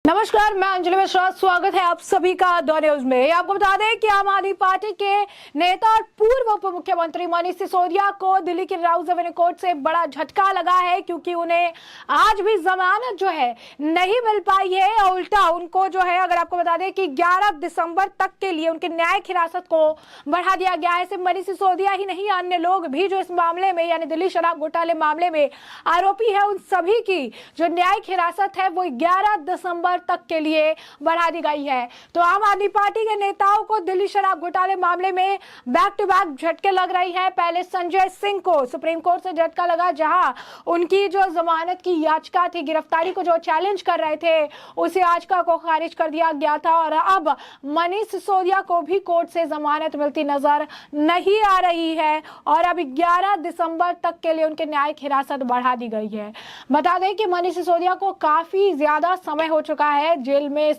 नमस्कार, मैं अंजलि मिश्रा। स्वागत है आप सभी का द न्यूज में। आपको बता दें कि आम आदमी पार्टी के नेता और पूर्व उप मुख्यमंत्री मनीष सिसोदिया को दिल्ली की राउज एवेन्यू कोर्ट से बड़ा झटका लगा है, क्योंकि उन्हें आज भी जमानत जो है नहीं मिल पाई है। और उल्टा उनको जो है, अगर आपको बता दें कि 11 दिसंबर तक के लिए उनकी न्यायिक हिरासत को बढ़ा दिया गया है। सिर्फ मनीष सिसोदिया ही नहीं, अन्य लोग भी जो इस मामले में यानी दिल्ली शराब घोटाले मामले में आरोपी है, उन सभी की जो न्यायिक हिरासत है वो 11 दिसंबर तक के लिए बढ़ा दी गई है। तो आम आदमी पार्टी के नेताओं को दिल्ली शराब घोटाले मामले में बैक टू बैक झटके लग रही है। पहले संजय सिंह को सुप्रीम कोर्ट से झटका लगा, जहां उनकी जो जमानत की याचिका थी, गिरफ्तारी को जो चैलेंज कर रहे थे, उस याचिका को खारिज कर दिया गया था। और अब मनीष सिसोदिया को भी कोर्ट से जमानत मिलती नजर नहीं आ रही है और अब 11 दिसंबर तक के लिए उनके न्यायिक हिरासत बढ़ा दी गई है। बता दें कि मनीष सिसोदिया को काफी ज्यादा समय हो चुका है जेल में,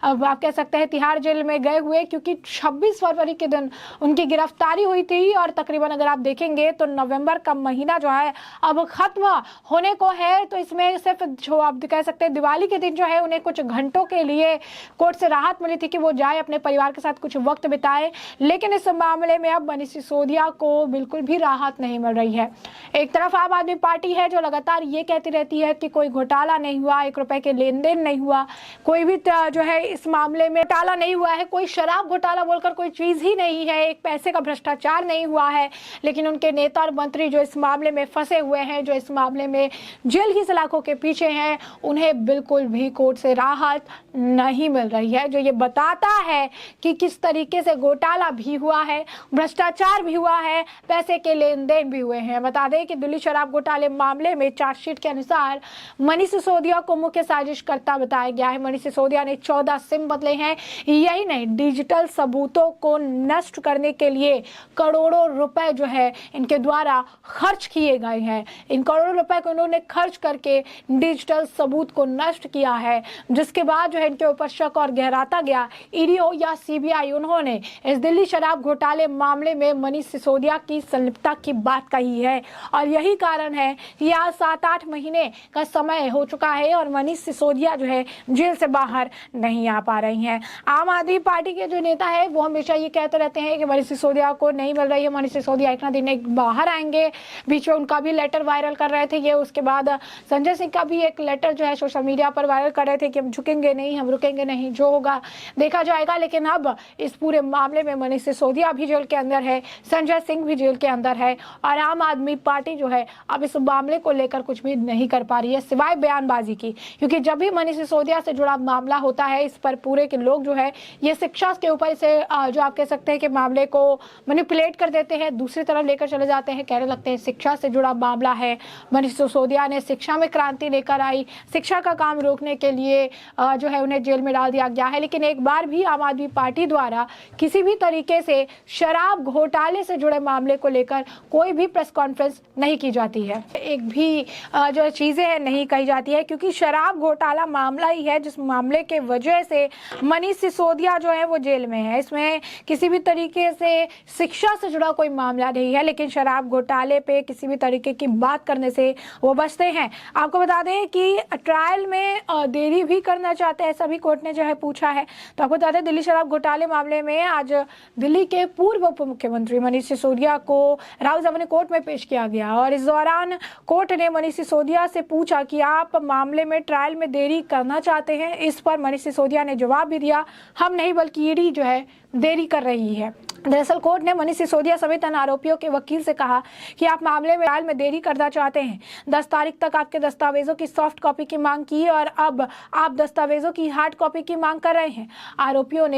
अब आप कह सकते हैं तिहाड़ जेल में गए हुए, क्योंकि 26 फरवरी के दिन उनकी गिरफ्तारी हुई थी और तकरीबन अगर आप देखेंगे तो नवंबर का महीना जो है अब खत्म होने को है। तो इसमें सिर्फ जो आप कह सकते हैं दिवाली के दिन जो है उन्हें कुछ घंटों के लिए कोर्ट से राहत मिली थी कि वो जाए अपने परिवार के साथ कुछ वक्त बिताए, लेकिन इस मामले में अब मनीष सिसोदिया को बिल्कुल भी राहत नहीं मिल रही है। एक तरफ आम आदमी पार्टी है जो लगातार ये कहती रहती है कि कोई घोटाला नहीं हुआ, 1 रुपए के लेन देन नहीं हुआ, कोई भी जो है इस मामले में घोटाला नहीं हुआ है, कोई शराब घोटाला बोलकर कोई चीज ही नहीं है, एक पैसे का भ्रष्टाचार नहीं हुआ है। लेकिन उनके नेता और मंत्री जो इस मामले में फंसे हुए हैं, जो इस मामले में जेल की सलाखों के पीछे हैं, उन्हें बिल्कुल भी कोर्ट से राहत नहीं मिल रही है, जो ये बताता है कि किस तरीके से घोटाला भी हुआ है, भ्रष्टाचार भी हुआ है, पैसे के लेन देन भी हुए हैं। बता दें कि दिल्ली शराब घोटाले मामले में चार्जशीट के अनुसार मनीष सिसोदिया को मुख्य साजिशकर्ता बताया गया है। मनीष सिसोदिया ने 14 सिम बदले हैं। यही नहीं, डिजिटल सबूतों को नष्ट करने के लिए करोड़ों रुपए जो है इनके द्वारा खर्च किए गए हैं। इन करोड़ों रुपए को इन्होंने खर्च करके डिजिटल सबूत को नष्ट किया है, जिसके बाद जो है इनके ऊपर शक और गहराता गया। ईडी हो या सीबीआई, उन्होंने इस दिल्ली शराब घोटाले मामले में मनीष सिसोदिया की संलिप्तता की बात कही है और यही कारण है कि आज 7-8 महीने का समय हो चुका है और मनीष सिसोदिया जो है जेल से बाहर नहीं आ पा रही हैं। आम आदमी पार्टी के जो नेता है वो हमेशा ये कहते रहते हैं कि मनीष सिसोदिया को नहीं मिल रही है, मनीष सिसोदिया एक ना दिन एक बाहर आएंगे। बीच में उनका भी लेटर वायरल कर रहे थे ये, उसके बाद संजय सिंह का भी एक लेटर जो है सोशल मीडिया पर वायरल कर रहे थे कि हम झुकेंगे नहीं, हम रुकेंगे नहीं, जो होगा देखा जाएगा। लेकिन अब इस पूरे मामले में मनीष सिसोदिया भी जेल के अंदर है, संजय सिंह भी जेल के अंदर है और आम आदमी पार्टी जो है अब इस मामले को लेकर कुछ भी नहीं कर पा रही है सिवाय बयानबाजी की, क्योंकि जब भी मनीष सिसोदिया से जुड़ा मामला होता है इस पर पूरे के लोग जो है ये शिक्षा के ऊपर से जो आप कह सकते हैं कि मामले को मैनिपुलेट कर देते हैं, दूसरी तरफ लेकर चले जाते हैं, कहने लगते हैं शिक्षा से जुड़ा मामला है। मनीष सिसोदिया ने शिक्षा में क्रांति लेकर आई, शिक्षा का काम रोकने के लिए जो है उन्हें जेल में डाल दिया गया है। लेकिन एक बार भी आम आदमी पार्टी द्वारा किसी भी तरीके से शराब घोटाले से जुड़े मामले को लेकर कोई भी प्रेस कॉन्फ्रेंस नहीं की जाती है, एक भी जो चीजें हैं नहीं कही जाती है, क्योंकि शराब घोटाला मामला ही है जिस मामले के वजह से मनीष सिसोदिया जो है वो जेल में है। इसमें किसी भी तरीके से शिक्षा से जुड़ा कोई मामला नहीं है, लेकिन शराब घोटाले पे किसी भी तरीके की बात करने से वो बचते हैं। आपको बता दें कि ट्रायल में देरी भी करना चाहते हैं, सभी कोर्ट ने जो है पूछा है। तो आपको बता दें दिल्ली शराब घोटाले मामले में आज दिल्ली के पूर्व उप मुख्यमंत्री मनीष सिसोदिया को राउज एवेन्यू कोर्ट में पेश किया गया और इस दौरान कोर्ट ने मनीष सिसोदिया से पूछा कि आप मामले में ट्रायल में देरी करना चाहते हैं। इस पर मनीष सिसोदिया ने जवाब भी दिया, हम नहीं बल्कि ईडी जो है देरी कर रही है। दरअसल कोर्ट ने मनीष सिसोदिया समेत अन्य आरोपियों के वकील से कहा कि आप मामले में ट्रायल में देरी करना चाहते हैं। 10 तारीख तक आपके दस्तावेजों की सॉफ्ट कॉपी की मांग की और अब आप दस्तावेजों की हार्ड कॉपी की मांग कर रहे हैं। आरोपियों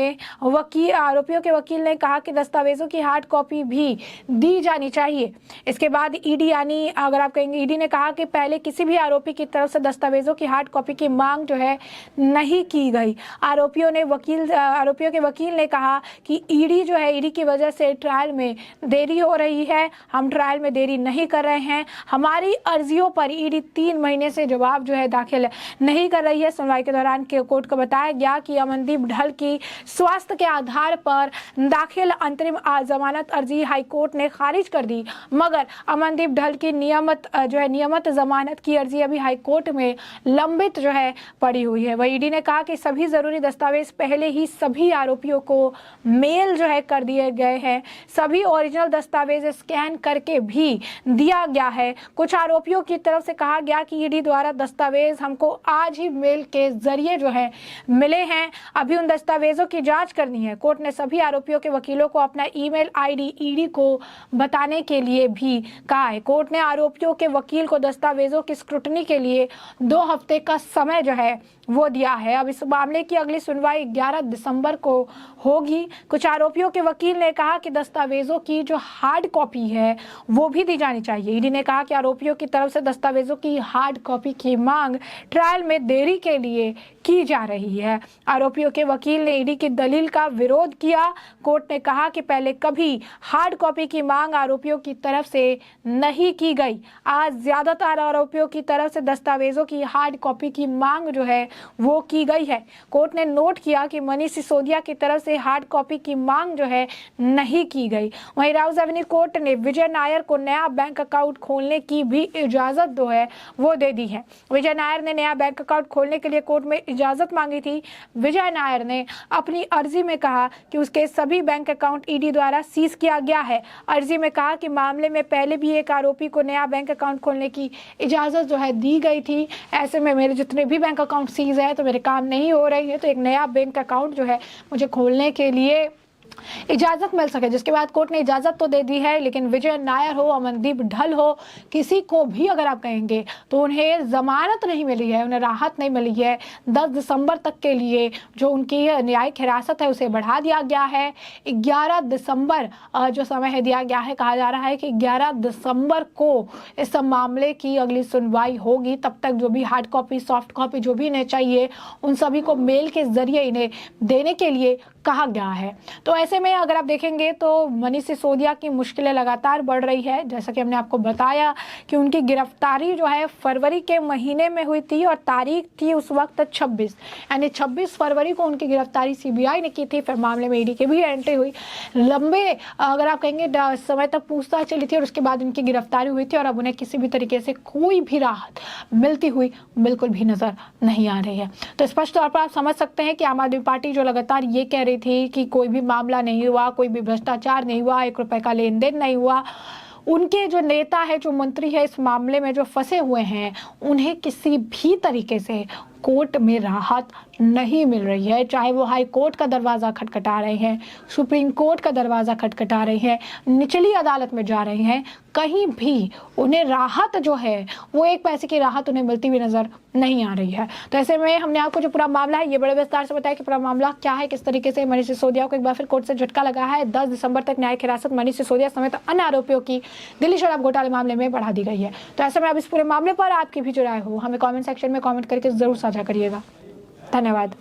के वकील ने कहा कि दस्तावेजों की हार्ड कॉपी भी दी जानी चाहिए। इसके बाद ईडी यानी अगर आप कहेंगे ईडी ने कहा कि पहले किसी भी आरोपी की तरफ से दस्तावेजों की हार्ड कॉपी की मांग जो है नहीं की गई। आरोपियों के वकील ने कहा कि ईडी जो है ईडी की वजह से ट्रायल में देरी हो रही है, हम ट्रायल में देरी नहीं कर रहे हैं, हमारी अर्जियों पर ईडी 3 महीने से जवाब जो है दाखिल नहीं कर रही है। सुनवाई के दौरान कोर्ट को बताया गया कि अमनदीप ढल की स्वास्थ्य के आधार पर दाखिल अंतरिम जमानत अर्जी हाईकोर्ट ने खारिज कर दी, मगर अमनदीप ढल की नियमित जमानत की अर्जी अभी हाईकोर्ट में लंबित जो है पड़ी हुई है। वही ईडी ने कहा कि सभी जरूरी दस्तावेज पहले ही सभी आरोपियों को मेल जो है कर दिए गए हैं, सभी ओरिजिनल दस्तावेज स्कैन करके भी दिया गया है। कुछ आरोपियों की तरफ से कहा गया कि ईडी द्वारा दस्तावेज हमको आज ही मेल के जरिए जो है मिले हैं, अभी उन दस्तावेजों की जांच करनी है। कोर्ट ने सभी आरोपियों के वकीलों को अपना ईमेल आईडी ईडी को बताने के लिए भी कहा है। कोर्ट ने आरोपियों के वकील को दस्तावेजों की स्क्रूटनी के लिए 2 हफ्ते का समय जो है वो दिया है। अब इस मामले की अगली सुनवाई 11 दिसंबर को होगी। कुछ आरोपियों के वकील ने कहा कि दस्तावेजों की जो हार्ड कॉपी है वो भी दी जानी चाहिए। ईडी ने कहा कि आरोपियों की तरफ से दस्तावेजों की हार्ड कॉपी की मांग ट्रायल में देरी के लिए की जा रही है। आरोपियों के वकील ने ईडी की दलील का विरोध किया। कोर्ट ने कहा कि पहले कभी हार्ड कॉपी की मांग आरोपियों की तरफ से नहीं की गई। आज ज्यादातर आरोपियों की तरफ से दस्तावेजों की हार्ड कॉपी की मांग जो है वो की गई है। कोर्ट ने नोट किया कि मनीष सिसोदिया की तरफ से हार्ड कॉपी की मांग जो है नहीं की गई। वहीं राउज एवेन्यू कोर्ट ने विजय नायर को नया बैंक अकाउंट खोलने की भी इजाजत जो है वो दे दी है। विजय नायर ने नया बैंक अकाउंट खोलने के लिए कोर्ट में इजाजत मांगी थी। विजय नायर ने अपनी अर्जी में कहा कि उसके सभी बैंक अकाउंट ईडी द्वारा सीज किया गया है। अर्जी में कहा कि मामले में पहले भी एक आरोपी को नया बैंक अकाउंट खोलने की इजाजत जो है दी गई थी। ऐसे में मेरे जितने भी बैंक अकाउंट सीज है तो मेरे काम नहीं हो रही है, तो एक नया बैंक अकाउंट जो है मुझे खोलने के लिए इजाजत मिल सके। जिसके बाद कोर्ट ने इजाजत तो दे दी है, लेकिन विजय नायर हो, अमनदीप ढल हो, किसी को भी अगर आप कहेंगे तो उन्हें जमानत नहीं मिली है, उन्हें राहत नहीं मिली है। 10 दिसंबर तक के लिए जो उनकी न्यायिक हिरासत है उसे बढ़ा दिया गया है। 11 दिसंबर जो समय है दिया गया है, कहा जा रहा है कि 11 दिसंबर को इस मामले की अगली सुनवाई होगी। तब तक जो भी हार्ड कॉपी, सॉफ्ट कॉपी जो भी इन्हें चाहिए उन सभी को मेल के जरिए इन्हें देने के लिए कहा गया है। तो ऐसे में अगर आप देखेंगे तो मनीष सिसोदिया की मुश्किलें लगातार बढ़ रही है। जैसा कि हमने आपको बताया कि उनकी गिरफ्तारी जो है फरवरी के महीने में हुई थी और तारीख थी उस वक्त 26, यानी 26 फरवरी को उनकी गिरफ्तारी सीबीआई ने की थी। फिर मामले में ईडी की भी एंट्री हुई। लंबे अगर आप कहेंगे समय तक पूछताछ चली थी और उसके बाद उनकी गिरफ्तारी हुई थी और अब उन्हें किसी भी तरीके से कोई भी राहत मिलती हुई बिल्कुल भी नजर नहीं आ रही है। तो स्पष्ट तौर पर आप समझ सकते हैं कि आम आदमी पार्टी जो लगातार ये कह रही थी कि कोई भी मामला नहीं हुआ, कोई भी भ्रष्टाचार नहीं हुआ, 1 रुपए का लेन देन नहीं हुआ, उनके जो नेता है, जो मंत्री है, इस मामले में जो फंसे हुए हैं उन्हें किसी भी तरीके से कोर्ट में राहत नहीं मिल रही है। चाहे वो हाई कोर्ट का दरवाज़ा खटखटा रहे हैं, सुप्रीम कोर्ट का दरवाज़ा खटखटा रहे हैं, निचली अदालत में जा रहे हैं, कहीं भी उन्हें राहत जो है वो 1 पैसे की राहत उन्हें मिलती हुई नज़र नहीं आ रही है। तो ऐसे में हमने आपको जो पूरा मामला है ये बड़े विस्तार से बताया कि पूरा मामला क्या है, किस तरीके से मनीष सिसोदिया को एक बार फिर कोर्ट से झटका लगा है। 10 दिसंबर तक न्यायिक हिरासत मनीष सिसोदिया समेत अन्य आरोपियों की दिल्ली शराब घोटाले मामले में बढ़ा दी गई है। तो ऐसे में अब इस पूरे मामले पर आपकी भी जो राय हो हमें कमेंट सेक्शन में कमेंट करके जरूर साझा करिएगा। धन्यवाद।